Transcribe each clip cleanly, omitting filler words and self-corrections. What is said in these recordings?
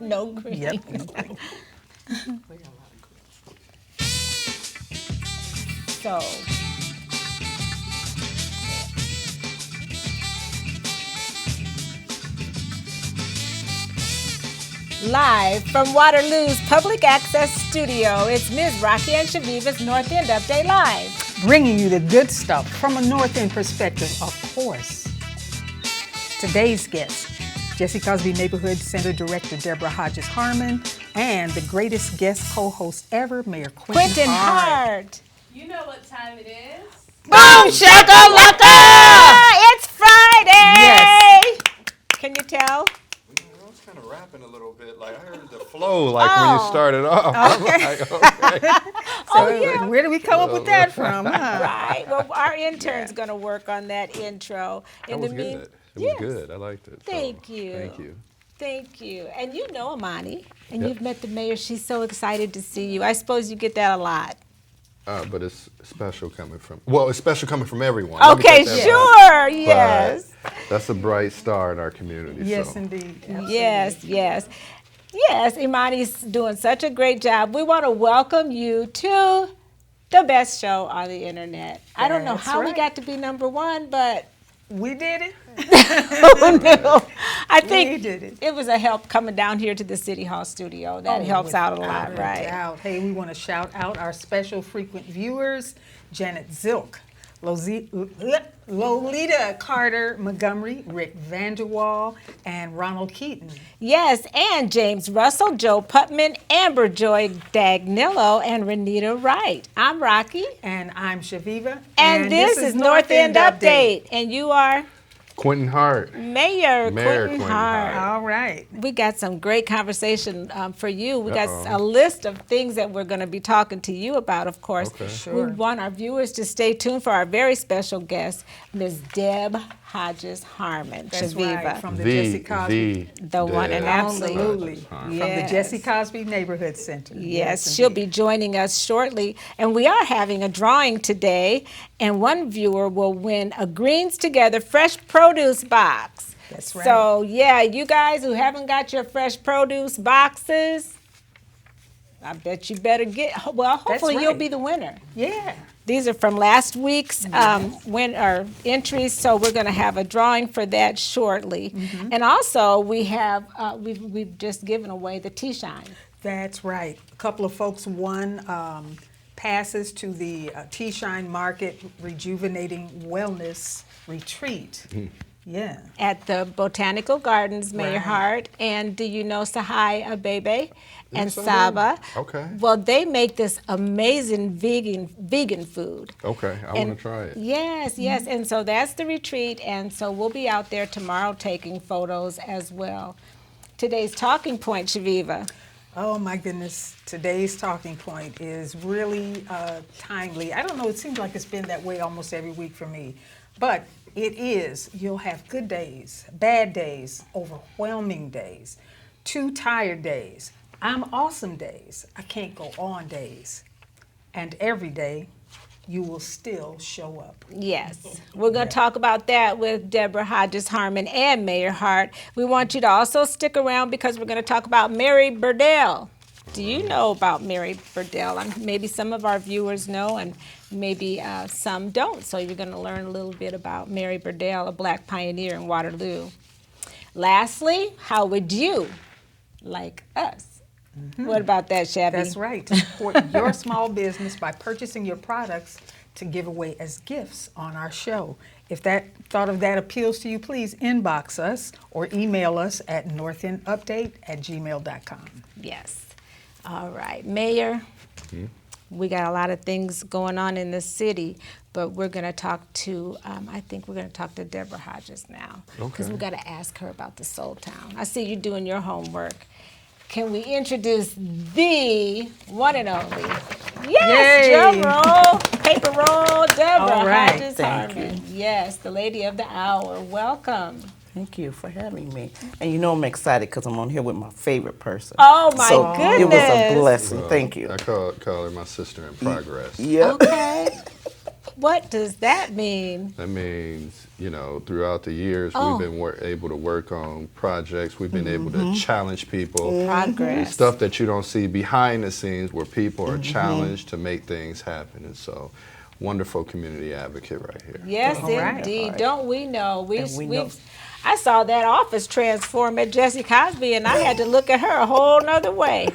No green. Yep. So, live from Waterloo's Public Access Studio, it's Ms. Rocky and Shaviva's North End Update Live. Bringing you the good stuff from a North End perspective, of course. Today's guest, Jesse Cosby Neighborhood Center Director Debra Hodges Harmon, and the greatest guest co-host ever, Mayor Quentin Hart. You know what time it is. Boom shakalaka! It's Friday! Yes. Can you tell? I was kind of rapping a little bit. Like I heard the flow, like when you started off. Okay. So where do we come up with that from? Huh? Right. Well, our intern's going to work on that intro. That was good. It was good. I liked it. Thank you. Thank you. Thank you. And you know Amani, and you've met the mayor. She's so excited to see you. I suppose you get that a lot. But it's special coming from, it's special coming from everyone. Okay, sure. Yes. But that's a bright star in our community. Yes, so. indeed. Absolutely. Yes. Yes, Imani's doing such a great job. We want to welcome you to the best show on the internet. I don't know That's how we right. got to be #1, but We did it. who knew? I think We did it. it was a help coming down here to the City Hall studio. That helps out a lot, Without a right? doubt. Hey, we want to shout out our special frequent viewers, Janet Zilk, Lolita Carter Montgomery, Rick Vanderwall, and Ronald Keaton. Yes, and James Russell, Joe Putman, Amber Joy Dagnillo, and Renita Wright. I'm Rocky. And I'm Shaviva. And this is North End Update. And you are Quentin Hart. Mayor Quentin Hart. All right. We got some great conversation for you. We got a list of things that we're going to be talking to you about, of course. Okay. Sure. We want our viewers to stay tuned for our very special guest, Ms. Deb Hodges Harmon. That's Shaviva. right. From the Jesse Cosby. The one and Absolutely. Yes. From the Jesse Cosby Neighborhood Center. Yes, she'll be joining us shortly. And we are having a drawing today, and one viewer will win a Greens Together fresh produce box. That's right. So, yeah, you guys who haven't got your fresh produce boxes, I bet you better get, well, hopefully you'll right. be the winner. Yeah. These are from last week's entries, so we're going to have a drawing for that shortly. And also, we have we've just given away the T-Shine. That's right. A couple of folks won passes to the T-Shine Market Rejuvenating Wellness Retreat. Yeah. At the Botanical Gardens, Mayor Right. Hart. And do you know Sahai Abebe and Yes, I do. Saba? Okay. Well, they make this amazing vegan food. Okay, I want to try it. Yes. And so that's the retreat, and so we'll be out there tomorrow taking photos as well. Today's talking point, Shaviva. Oh my goodness, today's talking point is really timely. I don't know, it seems like it's been that way almost every week for me, but it is. You'll have good days, bad days, overwhelming days, too tired days, I'm awesome days, I can't go on days, and every day you will still show up. Yes, we're going to talk about that with Debra Hodges Harmon and Mayor Hart. We want you to also stick around because we're going to talk about Mary Burdell. Do you know about Mary Burdell? Maybe some of our viewers know and maybe some don't. So you're going to learn a little bit about Mary Burdell, a black pioneer in Waterloo. Lastly, how would you like us? What about that, Shabby? That's right, to support your small business by purchasing your products to give away as gifts on our show. If that thought of that appeals to you, please inbox us or email us at northendupdate@gmail.com. Yes. All right, Mayor, we got a lot of things going on in the city, but we're going to talk to, I think we're going to talk to Debra Hodges now. Because we've got to ask her about the Soul Town. I see you doing your homework. Can we introduce the one and only? Yes, Yay. drum roll, paper roll, Debra All right, Hodges thank Harmon. Yes, the lady of the hour. Welcome. Thank you for having me. And you know I'm excited because I'm on here with my favorite person. Oh my so goodness. It was a blessing. Thank you. I call her my sister in progress. Yep. Okay. What does that mean? That means you know, throughout the years, Oh. we've been able to work on projects. We've been able to challenge people. Progress. Stuff that you don't see behind the scenes where people are challenged to make things happen. And so, wonderful community advocate right here. Yes, All right. indeed. Don't we know? And we know. I saw that office transform at Jesse Cosby, and I had to look at her a whole nother way.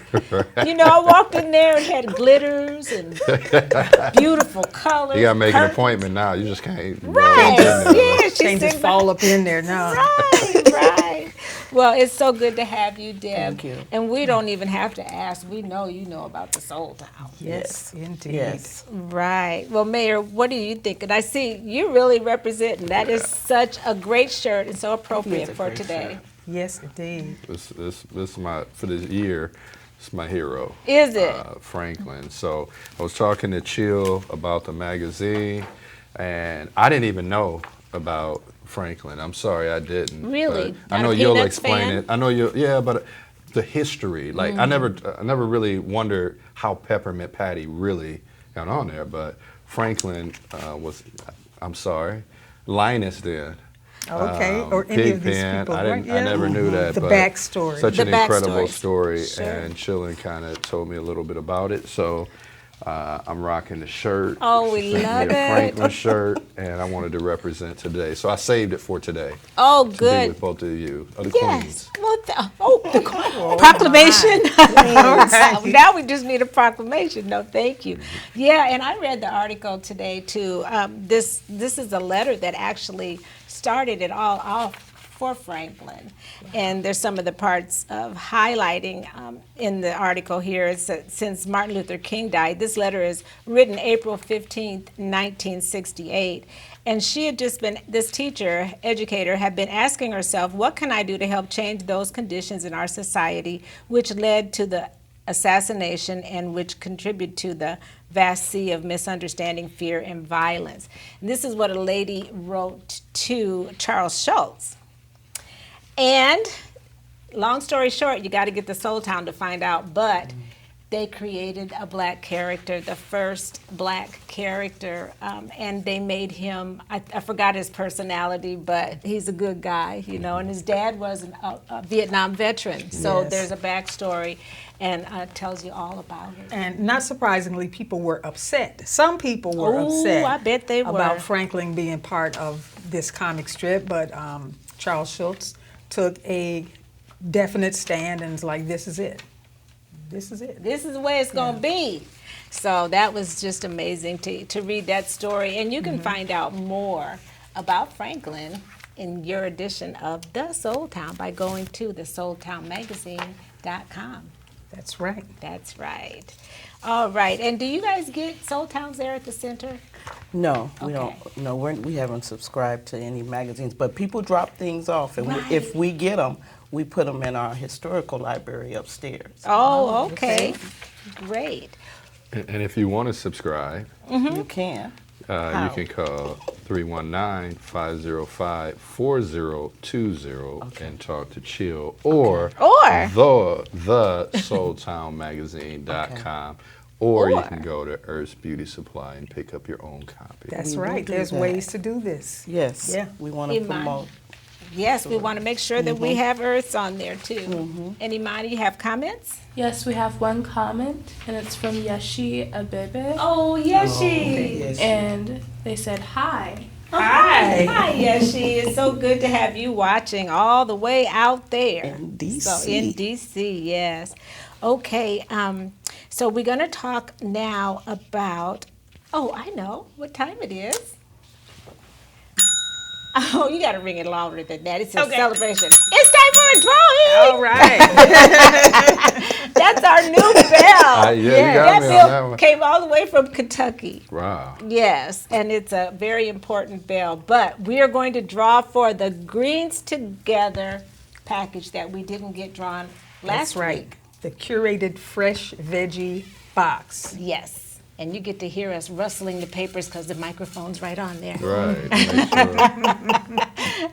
You know, I walked in there and had glitters and beautiful colors. You got to make an curtains. appointment now. You just can't. Right. Yeah, she Can't just sings fall up in there now. Right, right. Well, it's so good to have you, Deb. Thank you. And we don't even have to ask. We know you know about the Soul Town. Yes, indeed. Yes. Right. Well, Mayor, what do you think? And I see you really representing. That is such a great shirt and so appropriate a for great today. shirt. Yes, indeed. This is my, for this year, it's my hero. Is it? Franklin. So I was talking to Chill about the magazine, and I didn't even know about Franklin. I'm sorry I didn't. Really? But I Not know a you'll Peanuts explain fan? it. I know you. Yeah, but the history. Like I never really wondered how Peppermint Patty really got on there. But Franklin was. I'm sorry, Linus then. Okay, or any of these Pigpen. people, I right? didn't. I never knew that. The but backstory. Such The an incredible backstory. story, Sure. and Chillin kind of told me a little bit about it. So I'm rocking the shirt. Oh, She we sent love me a it. Franklin shirt, and I wanted to represent today. So I saved it for today. Oh, To be good. with both of you, the Yes. queens. Well, the proclamation. Now we just need a proclamation. No, thank you. Yeah, and I read the article today too. This is a letter that actually started it all off for Franklin, and there's some of the parts of highlighting in the article here. It says, since Martin Luther King died, this letter is written April 15th, 1968. And she had just been, this teacher, educator, had been asking herself, what can I do to help change those conditions in our society which led to the assassination and which contribute to the vast sea of misunderstanding, fear, and violence. And this is what a lady wrote to Charles Schultz. And long story short, you got to get the Soul Town to find out, but they created a black character, the first black character, and they made him, I forgot his personality, but he's a good guy, you know, and his dad was a Vietnam veteran, so Yes. there's a backstory, and tells you all about it. And not surprisingly, people were upset. Some people were Ooh, upset I bet they were. about Franklin being part of this comic strip, but Charles Schultz took a definite stand and was like, this is it. This is it. This is the way it's going to be. So that was just amazing to read that story. And you can find out more about Franklin in your edition of The Soul Town by going to thesoultownmagazine.com. That's right. That's right. All right. And do you guys get Soul Towns there at the center? No, we Okay. don't. No, we haven't subscribed to any magazines, but people drop things off, and Right. if we get them, we put them in our historical library upstairs. Oh, okay. Great. And if you want to subscribe, You can. you can call 319-505-4020 and talk to Chill or the soultownmagazine.com. Or you can go to Earth's Beauty Supply and pick up your own copy. That's We right. do There's that. ways to do this. Yes. Yeah. We want to Imani. promote. Yes, we want to make sure that we have Earths on there too. And Imani, you have comments? Yes, we have one comment, and it's from Yeshi Abebe. Oh, Yeshi. And they said, hi. Hi. Hi, Yeshi. It's so good to have you watching all the way out there. In DC. So in DC, yes. Okay, so we're going to talk now about, oh, I know what time it is. Oh, you got to ring it longer than that. It's a celebration. It's time for a drawing. All right. That's our new bell. You got That me on bell that one. came all the way from Kentucky. Wow. Yes, and it's a very important bell. But we are going to draw for the Greens Together package that we didn't get drawn last That's right. week. The curated fresh veggie box. Yes, and you get to hear us rustling the papers because the microphone's right on there. Right. Make sure.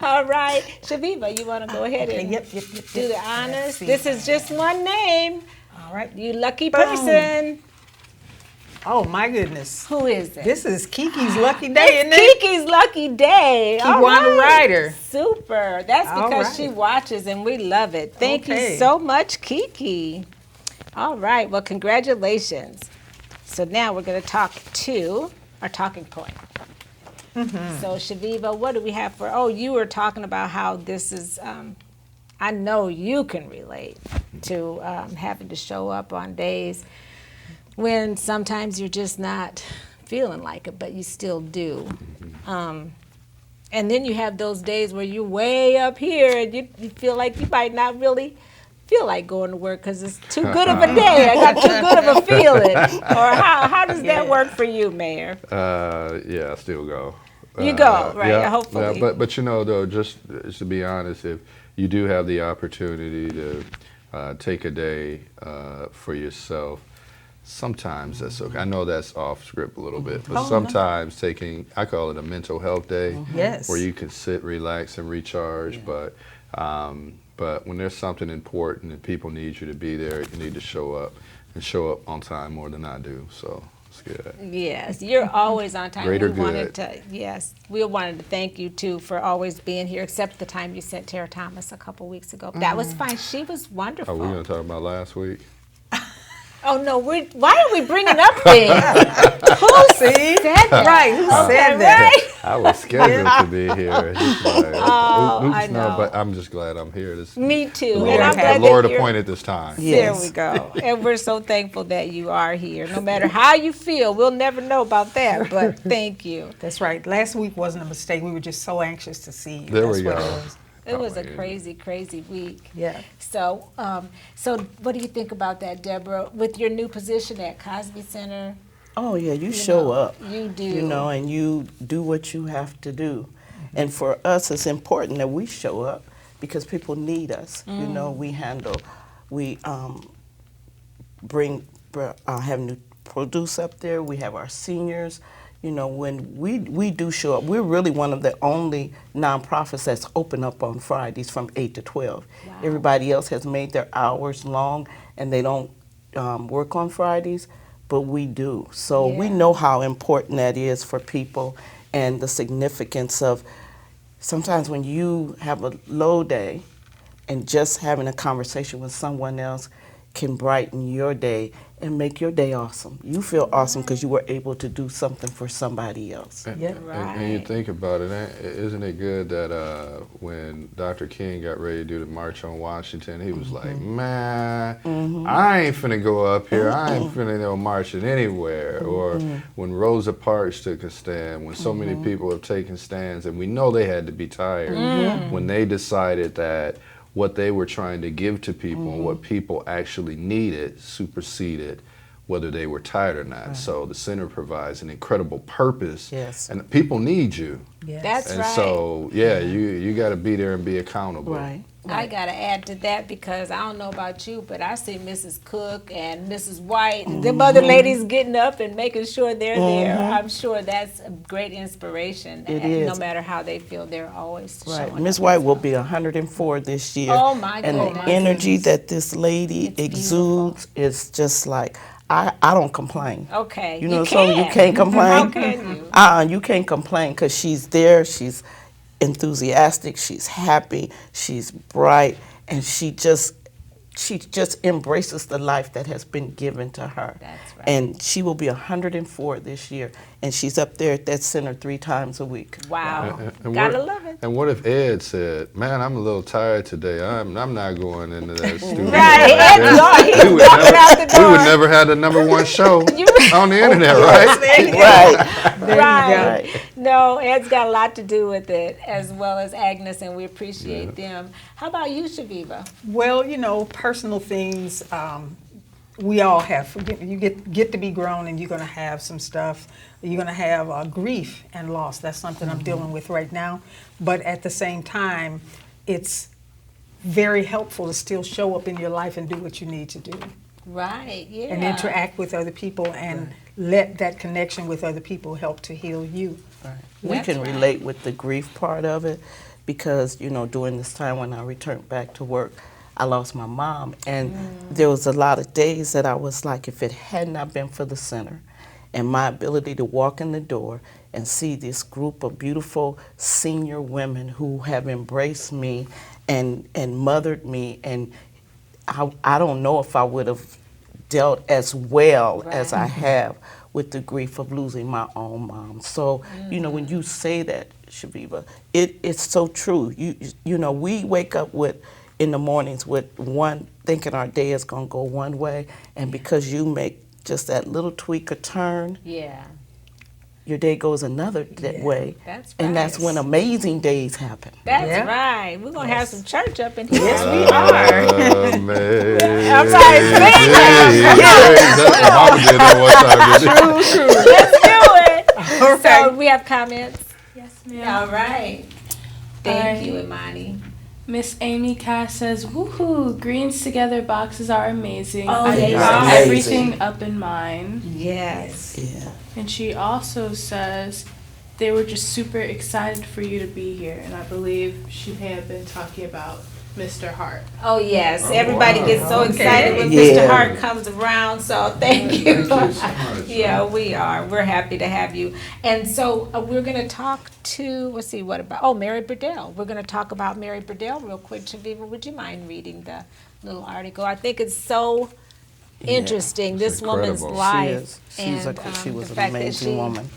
All right, Shaviva, you want to go ahead and Yep. do the honors? Let's see. This is just one name. All right. You lucky Boom. person. Oh my goodness. Who is it? This is Kiki's lucky day, isn't it? Kiki's lucky day. All Kiwana Ryder. Super. That's All because right. she watches and we love it. Thank you Okay. so much, Kiki. All right. Well, congratulations. So now we're going to talk to our talking point. So, Shaviva, what do we have for? Oh, you were talking about how this is. I know you can relate to having to show up on days when sometimes you're just not feeling like it, but you still do. And then you have those days where you're way up here and you feel like you might not really feel like going to work because it's too good of a day. I got too good of a feeling. Or how does that work for you, Mayor? Yeah, I still go. You go, right, Yeah, hopefully. Yeah, but you know, though, just to be honest, if you do have the opportunity to take a day for yourself, sometimes that's okay. I know that's off script a little bit, but sometimes taking, I call it a mental health day, Yes. where you can sit, relax, and recharge. But when there's something important and people need you to be there, you need to show up and show up on time more than I do. So it's good. Yes, you're always on time. Greater we wanted good. we wanted to thank you too for always being here, except the time you sent Tara Thomas a couple weeks ago. That was fine. She was wonderful. Are we going to talk about last week? Oh no, why are we bringing up things? Who said that? Right, who said Okay, that? right? I was scheduled to be here. Just like, oops, I know. no, but I'm just glad I'm here. Me too. The And Lord, I'm glad the Lord that you're- appointed this time. There Yes. we go. And we're so thankful that you are here. No matter how you feel, we'll never know about that, but thank you. That's right. Last week wasn't a mistake. We were just so anxious to see you. There That's we what go. it was. It was a yeah. crazy, crazy week. Yeah. So, so what do you think about that, Deborah, with your new position at Cosby Center? Oh yeah, you show up. You do. You know, and you do what you have to do. And for us, it's important that we show up because people need us. You know, we have new produce up there. We have our seniors. You know, when we do show up, we're really one of the only nonprofits that's open up on Fridays from 8 to 12. Wow. Everybody else has made their hours long and they don't work on Fridays, but we do. So we Yeah. know how important that is for people and the significance of sometimes when you have a low day and just having a conversation with someone else can brighten your day and make your day awesome. You feel awesome because you were able to do something for somebody else. Yeah. And you think about it, isn't it good that when Dr. King got ready to do the March on Washington, he was like, man, I ain't finna go up here. I ain't finna go marching anywhere. Or when Rosa Parks took a stand, when so many people have taken stands, and we know they had to be tired, when they decided that what they were trying to give to people and what people actually needed superseded whether they were tired or not. So the center provides an incredible purpose, Yes. and people need you. Yes. That's And right. so, yeah, you got to be there and be accountable. Right. I got to add to that because I don't know about you, but I see Mrs. Cook and Mrs. White and them other ladies getting up and making sure they're there. I'm sure that's a great inspiration. It and No is. matter how they feel, they're always Right. showing Miss up. White will be 104 this year. Oh, my And goodness. the energy that this lady It's exudes is just like, I don't complain. Okay. You know, so you can. can't complain. How can you? You can't complain because she's there. She's enthusiastic. She's happy. She's bright, and she just embraces the life that has been given to her. That's right. And she will be 104 this year, and she's up there at that center 3 times a week. Wow. And Gotta what, love it. And what if Ed said, man, I'm a little tired today. I'm not going into that studio. Right. Ed's gone. He's we would walking out the never, we door. would never have the #1 show You- on the internet, right? Right. There you Right. go. No, Ed's got a lot to do with it, as well as Agnes, and we appreciate them. How about you, Shaviva? Well, you know, personal things we all have. You get to be grown, and you're going to have some stuff. You're going to have grief and loss. That's something I'm dealing with right now. But at the same time, it's very helpful to still show up in your life and do what you need to do. Right, yeah. And interact with other people and let that connection with other people help to heal you. We That's can right. relate with the grief part of it because, you know, during this time when I returned back to work, I lost my mom. And there was a lot of days that I was like, if it had not been for the center And my ability to walk in the door and see this group of beautiful senior women who have embraced me and mothered me, and I don't know if I would have dealt as well as I have with the grief of losing my own mom. So, you know, when you say that, Shaviva, it's so true. You know, we wake up in the mornings with one thinking our day is gonna go one way, and because you make just that little tweak or turn, Yeah. your day goes another way. That's And that's right. when amazing days happen. That's Yeah. right. We're going to have some church up in here. Yes, we are. I'm sorry, sing it. Mama did that one time, didn't she? Let's do it. All So right. we have comments. Yes, ma'am. All right. Thank Alright. you, Imani. Miss Amy Cass says, woohoo, greens together boxes are amazing. Oh, I they use are. everything up in mine. Yes. Yeah. And she also says they were just super excited for you to be here. And I believe she may have been talking about Mr. Hart. Oh, yes. Everybody gets so Okay. excited when Yeah. Mr. Hart comes around. So thank you. Thank you so much. Yeah, we are. We're happy to have you. And so we're going to talk to, let's see, what about, Mary Burdell. We're going to talk about Mary Burdell real quick. Shaviva, would you mind reading the little article? I think it's so interesting, It's this woman's incredible. life. She was the an fact that amazing woman.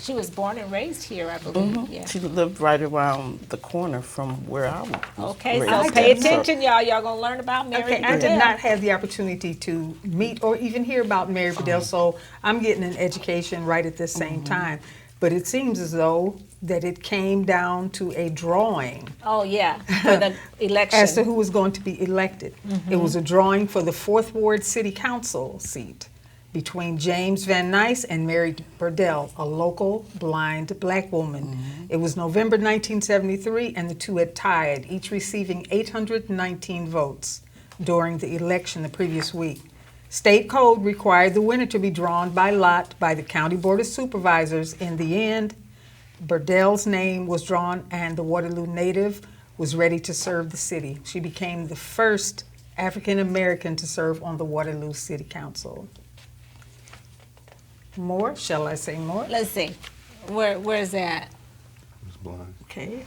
She was born and raised here, I believe. Yeah. She lived right around the corner from where I was. Okay, raised. so pay attention, y'all. Y'all going to learn about Mary Okay, I Burdell. did not have the opportunity to meet or even hear about Mary Burdell, so I'm getting an education right at this same time. But it seems as though that it came down to a drawing Oh, yeah, for the election. as to who was going to be elected. It was a drawing for the 4th Ward City Council seat between James Van Nice and Mary Burdell, a local blind black woman. It was November 1973, and the two had tied, each receiving 819 votes during the election the previous week. State code required the winner to be drawn by lot by the County Board of Supervisors. In the end, Burdell's name was drawn, and the Waterloo native was ready to serve the city. She became the first African American to serve on the Waterloo City Council. More? Shall I say more? Let's see. Where's that? It's blind. Okay.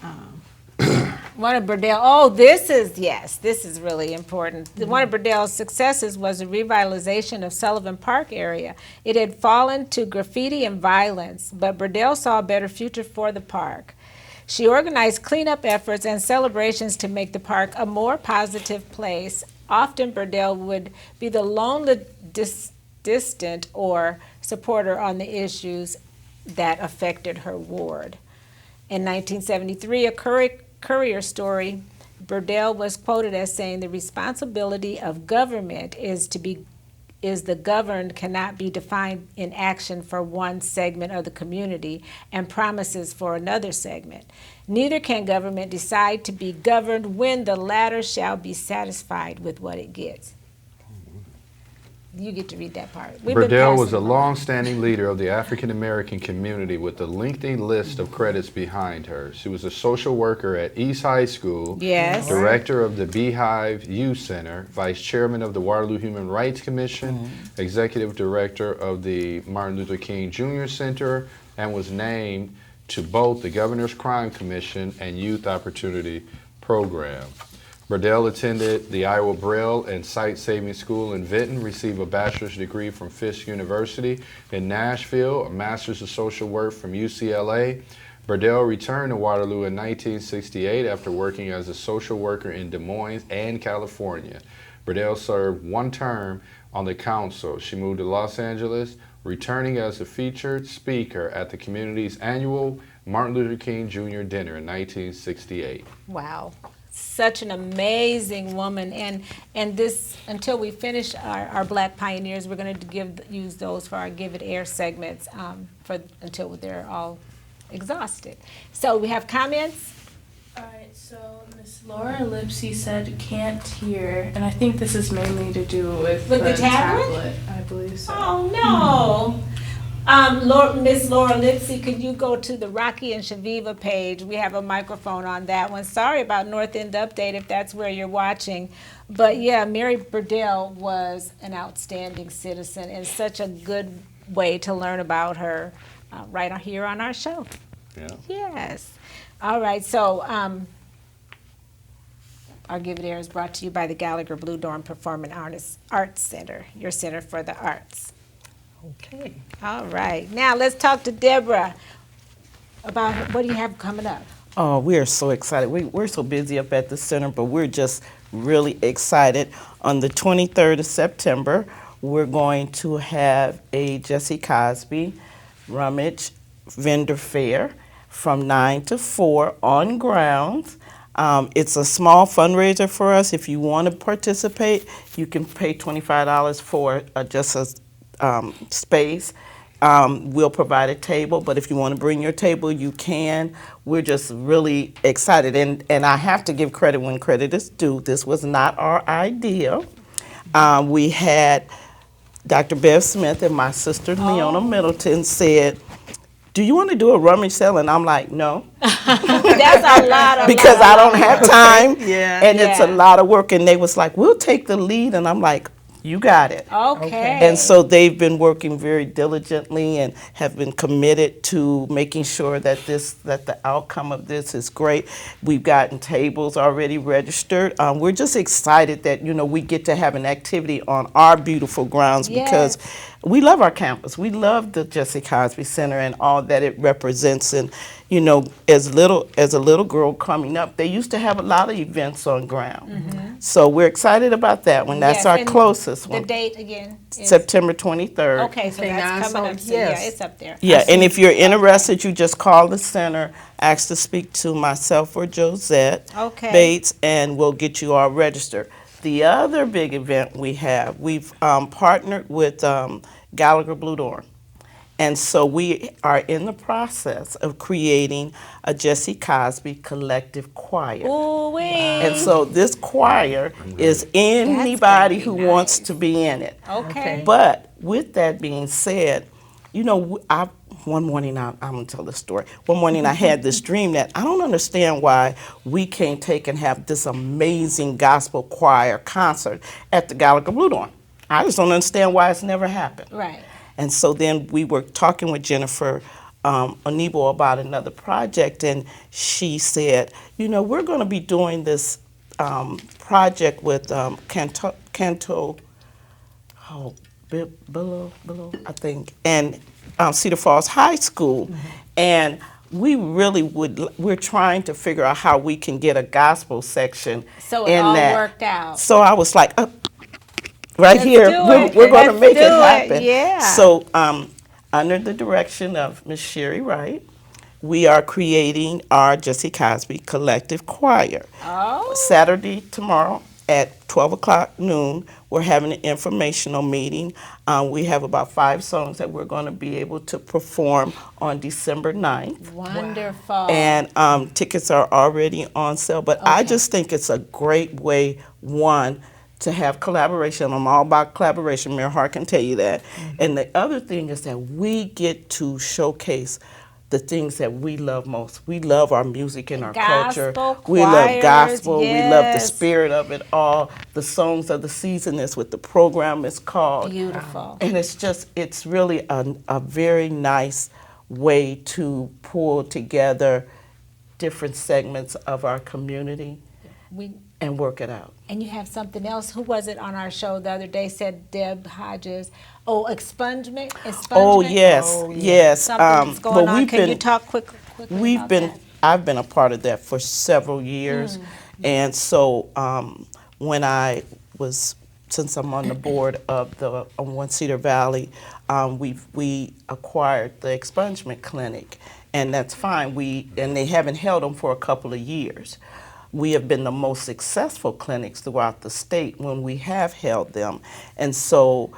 One of Burdell, this is really important. One of Burdell's successes was the revitalization of Sullivan Park area. It had fallen to graffiti and violence, but Burdell saw a better future for the park. She organized cleanup efforts and celebrations to make the park a more positive place. Often Burdell would be the lonely distant or supporter on the issues that affected her ward. In 1973, a Courier story, Burdell was quoted as saying, "The responsibility of government is the governed cannot be defined in action for one segment of the community and promises for another segment. Neither can government decide to be governed when the latter shall be satisfied with what it gets." You get to read that part. We've been Burdell was passing a along. long-standing leader of the African American community with a lengthy list of credits behind her. She was a social worker at East High School, Yes. director of the Beehive Youth Center, vice chairman of the Waterloo Human Rights Commission, executive director of the Martin Luther King Jr. Center, and was named to both the Governor's Crime Commission and Youth Opportunity Program. Burdell attended the Iowa Braille and Sight Saving School in Vinton, received a bachelor's degree from Fisk University in Nashville, a master's of social work from UCLA. Burdell returned to Waterloo in 1968 after working as a social worker in Des Moines and California. Burdell served one term on the council. She moved to Los Angeles, returning as a featured speaker at the community's annual Martin Luther King Jr. dinner in 1968. Wow. Such an amazing woman, and this, until we finish our Black Pioneers, we're going to use those for our Give It Air segments until they're all exhausted. So we have comments. All right, so Miss Laura Lipsy said can't hear, and I think this is mainly to do with the tablet? I believe so. Oh no. Miss Laura Lipsy, could you go to the Rocky and Shaviva page? We have a microphone on that one. Sorry about North End Update if that's where you're watching. But yeah, Mary Burdell was an outstanding citizen and such a good way to learn about her right here on our show. Yeah. Yes. All right. So our Give It Air is brought to you by the Gallagher Blue Dorn Performing Arts Center, your center for the arts. Okay. All right. Now let's talk to Debra about what do you have coming up? Oh, we are so excited. We're so busy up at the center, but we're just really excited. On the 23rd of September, we're going to have a Jesse Cosby Rummage Vendor Fair from 9 to 4 on grounds. It's a small fundraiser for us. If you want to participate, you can pay $25 for just a space. We'll provide a table, but if you want to bring your table, you can. We're just really excited. And I have to give credit when credit is due. This was not our idea. We had Dr. Bev Smith and my sister Leona Middleton said, "Do you want to do a rummage sale?" And I'm like, "No." That's a lot. Because I don't have time, Yeah. and it's a Yeah. lot of work. And they was like, "We'll take the lead," and I'm like, "You got it." Okay. And so they've been working very diligently and have been committed to making sure that the outcome of this is great. We've gotten tables already registered. We're just excited that we get to have an activity on our beautiful grounds because we love our campus. We love the Jesse Cosby Center and all that it represents. And as a little girl coming up, they used to have a lot of events on ground. So we're excited about that one. That's Yes, our and closest the one. date again is September 23rd. Okay, so Okay, now, that's coming so, up. So yes. yeah, it's up there. Yeah, and if you're interested, you just call the center, ask to speak to myself or Josette Okay. Bates, and we'll get you all registered. The other big event we've partnered with Gallagher Blue Dorn. And so we are in the process of creating a Jesse Cosby collective choir. Ooh-wee. And so this choir is anybody who nice. wants to be in it. Okay. But with that being said, one morning, I'm going to tell this story. One morning I had this dream that I don't understand why we can't take and have this amazing gospel choir concert at the Gallagher Blue Dorn. I just don't understand why it's never happened. Right. And so then we were talking with Jennifer Onibo about another project, and she said, we're going to be doing this project with Billow, I think, and Cedar Falls High School. And we're trying to figure out how we can get a gospel section So it in all that. worked out. So I was like, right Let's here, do we're it. going to Let's make it do it. happen. Yeah. So under the direction of Miss Sherry Wright, we are creating our Jesse Cosby Collective Choir. Oh. Saturday, tomorrow at 12 o'clock noon, we're having an informational meeting. We have about 5 songs that we're going to be able to perform on December 9th. Wonderful. And tickets are already on sale. But I just think it's a great way, one, to have collaboration. I'm all about collaboration. Mayor Hart can tell you that. And the other thing is that we get to showcase the things that we love most. We love our music and our culture. Gospel We love choirs, gospel. We love the yes. spirit of it all. The songs of the season is what the program is called. Beautiful. And it's really a very nice way to pull together different segments of our community and work it out. And you have something else. Who was it on our show the other day said Deb Hodges? Oh, expungement? Oh yes, yes. Something's going on. we've Can you been talk quickly about that? I've been a part of that for several years, and so since I'm on the board of the One Cedar Valley, we acquired the expungement clinic, and that's fine. And they haven't held them for a couple of years. We have been the most successful clinics throughout the state when we have held them, and so.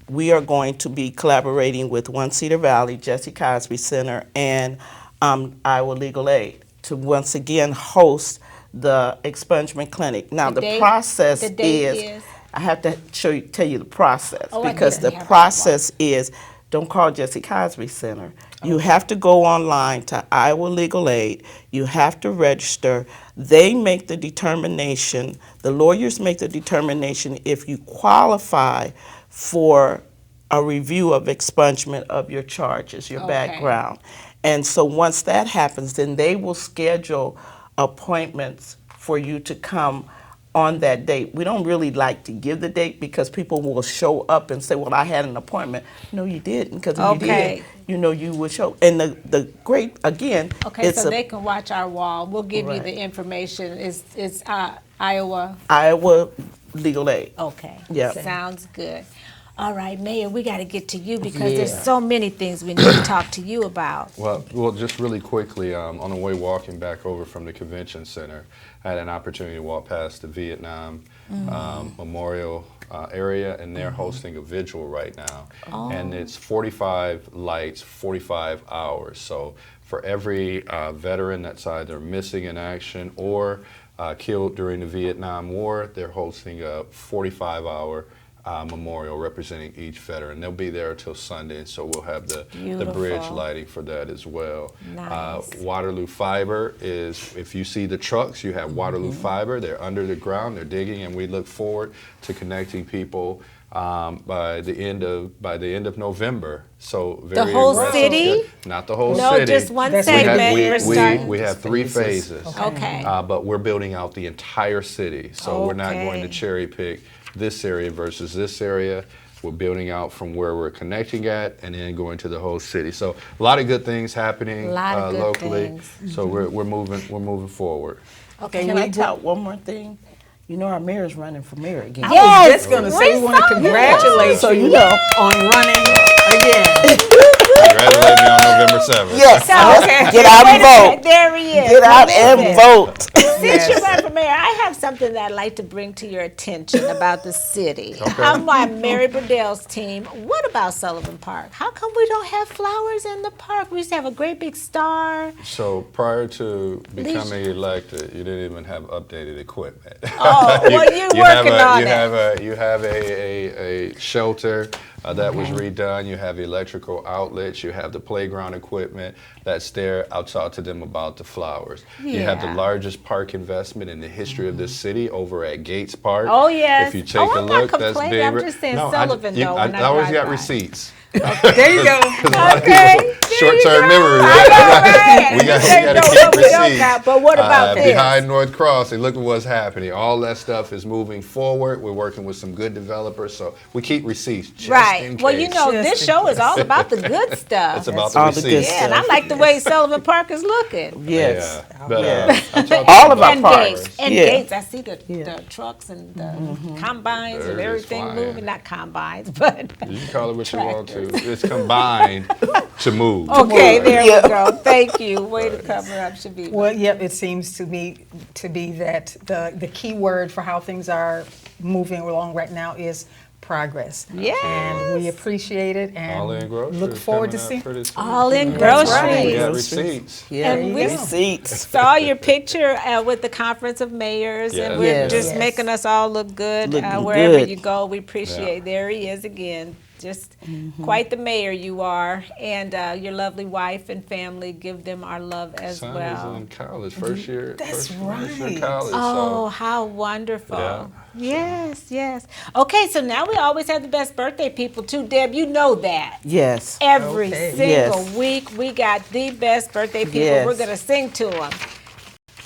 We are going to be collaborating with One Cedar Valley, Jesse Cosby Center, and Iowa Legal Aid to once again host the expungement clinic. Now the process is, I have to tell you the process because the process is, don't call Jesse Cosby Center. You have to go online to Iowa Legal Aid. You have to register. They make the determination, the lawyers make the determination if you qualify for a review of expungement of your charges, your Okay. background. And so once that happens, then they will schedule appointments for you to come on that date. We don't really like to give the date because people will show up and say, well, I had an appointment. No, you didn't, because if Okay. you did, you know, you would show. And the great, again, Okay, it's so a they can watch our wall. We'll give you Right. the information. It's Iowa. Iowa legal aid. Okay. Yeah. Sounds good. All right, Mayor, we got to get to you because there's Yeah. so many things we need to talk to you about. Well, just really quickly, on the way walking back over from the convention center, I had an opportunity to walk past the Vietnam Memorial area, and they're hosting a vigil right now. And it's 45 lights, 45 hours. So for every veteran that's either missing in action or killed during the Vietnam War, they're hosting a 45-hour memorial representing each veteran. They'll be there until Sunday, and so we'll have the bridge Beautiful. lighting for that as well. Nice. Waterloo Fiber is, if you see the trucks, you have Waterloo Fiber. They're under the ground, they're digging, and we look forward to connecting people by the end of November. So very whole aggressive. city? Not the whole No, city. just one That's segment. we, We're have, starting. we have 3 phases. Okay. But we're building out the entire city. So we're not going to Okay. cherry pick this area versus this area. We're building out from where we're connecting at and then going to the whole city. So a lot of good things happening A lot of good locally. things. So we're moving forward. Okay, Can I tout one more thing? You know, our mayor's running for mayor again. I Yes, was just going to say we want to saw congratulate So you you know. on running again. Congratulate me on November 7th. Yes. Okay. Get out Wait and a minute, vote. there he is. Get out Listen. and vote. Since you're running for mayor, I have something that I'd like to bring to your attention about the city. I'm on Mary Burdell's team. What about Sullivan Park? How come we don't have flowers in the park? We used to have a great big star. So prior to becoming elected, you didn't even have updated equipment. Oh, well, you're you have working on it. you have a shelter that was redone. You have electrical outlets. You have the playground equipment that's there. I'll talk to them about the flowers. You have the Yeah. largest park investment in the history of this city over at Gates Park. Oh, yes. If you take Oh, a I'm not look, that's complaining. I'm big. just saying No, Sullivan, though, when I always drive got by. receipts. There you go. Okay. Short-term memory. I know, right? We got Say to no, keep we don't receipts. got, but what about this? Behind North Cross, and look at what's happening. All that stuff is moving forward. We're working with some good developers, so we keep receipts just in Right. case. Well, you know, Just this in show is all about the good stuff. It's about the all the good receipts. Yeah, and I like the way Sullivan Park is looking. Yes. Yeah. But, Yeah. I talked All to of our And parks. gates. And Yeah. gates. I see the Yeah. trucks and the combines Bird and is everything flying. moving. Not combines, but. You can call it what you want to. It's combined to move. Okay, there Yeah. we go. Thank you. Way to cover up, Shabib. Well, yep, it seems to me to be that the key word for how things are moving along right now is progress. Yes. And we appreciate it and All in groceries. look forward to coming up seeing. pretty soon. All in That's right. We groceries. got receipts. Yeah. And we- Receipts. Saw your picture with the Conference of Mayors, Yes. and we're Yes. just Yes. making us all look good Looking wherever good. you go. We appreciate. There he is again. Just quite the mayor you are, and your lovely wife and family. Give them our love as Son well. is in college, first year. That's first year right. college. Oh, So how wonderful. Yeah. Yes, yes. Okay, so now we always have the best birthday people too. Deb, you know that. Yes. Every Okay. single Yes. week we got the best birthday people. Yes. We're going to sing to them.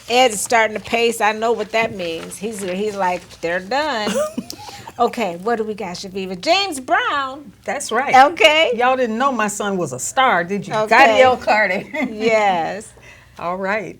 Ed is starting to pace. I know what that means. He's like, they're done. Okay, what do we got, Shaviva? James Brown. That's right. Okay. Y'all didn't know my son was a star, did you? Okay. Gadiel Carter. Yes. All right.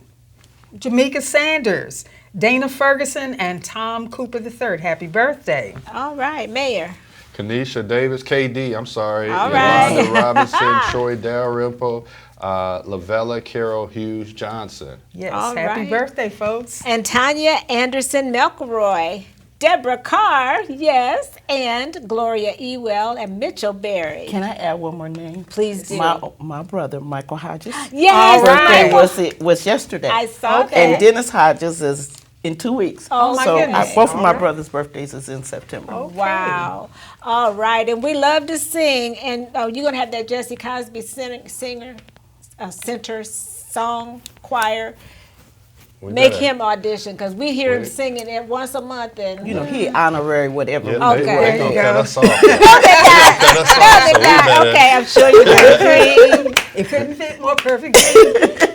Jamaica Sanders, Dana Ferguson, and Tom Cooper III. Happy birthday. All right, Mayor. Kanisha Davis, KD, I'm sorry. All right. Yolanda Robinson, Troy Dalrymple, Lavella Carol Hughes Johnson. Yes, All happy right. birthday, folks. And Tanya Anderson McElroy. Deborah Carr, yes, and Gloria Ewell and Mitchell Berry. Can I add one more name? Please do. My brother, Michael Hodges. Yes, All right. Birthday was yesterday. I saw that. And Dennis Hodges is in 2 weeks. Oh, my so goodness. both of my All right. brother's birthdays is in September. Wow. All right. And we love to sing. And you're going to have that Jesse Cosby center song choir. make gotta- him audition because we hear him Wait. singing it once a month. And You know, he honorary whatever. Yeah, we Okay. do. they There gonna you cut go. us off. They cut us off, so we better- Okay, I'm sure you agree. It couldn't fit more perfectly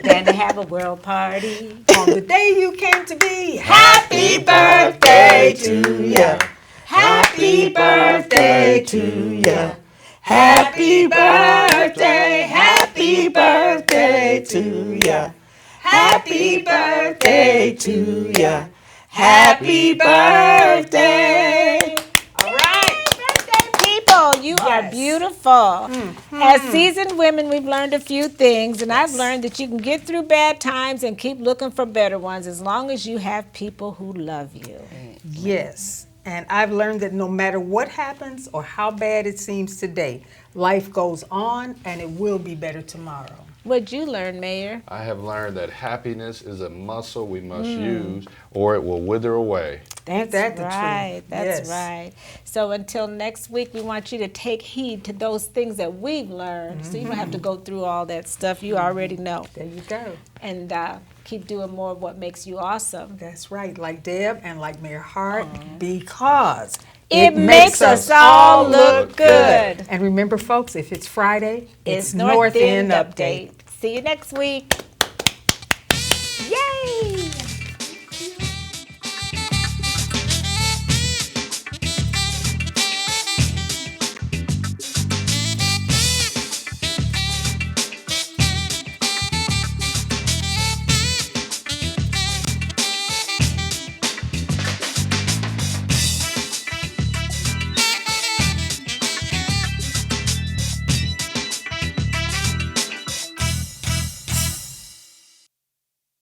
Than to have a world party. on the day you came to be. Happy birthday to ya. Happy birthday to ya. Happy birthday, happy birthday to ya. Happy birthday to ya. Happy birthday. All right. Birthday people, you are Yes. beautiful. As seasoned women, we've learned a few things, and I've learned that you can get through bad times and keep looking for better ones as long as you have people who love you. Yes. And I've learned that no matter what happens or how bad it seems today, life goes on and it will be better tomorrow. What'd you learn, Mayor? I have learned that happiness is a muscle we must use, or it will wither away. Ain't that the right. truth? That's Yes. right. So until next week, we want you to take heed to those things that we've learned, so you don't have to go through all that stuff you already know, There you go. and keep doing more of what makes you awesome. That's right. Like Deb and like Mayor Hart, because It makes us all look good. And remember, folks, if it's Friday, It's North End Update. See you next week.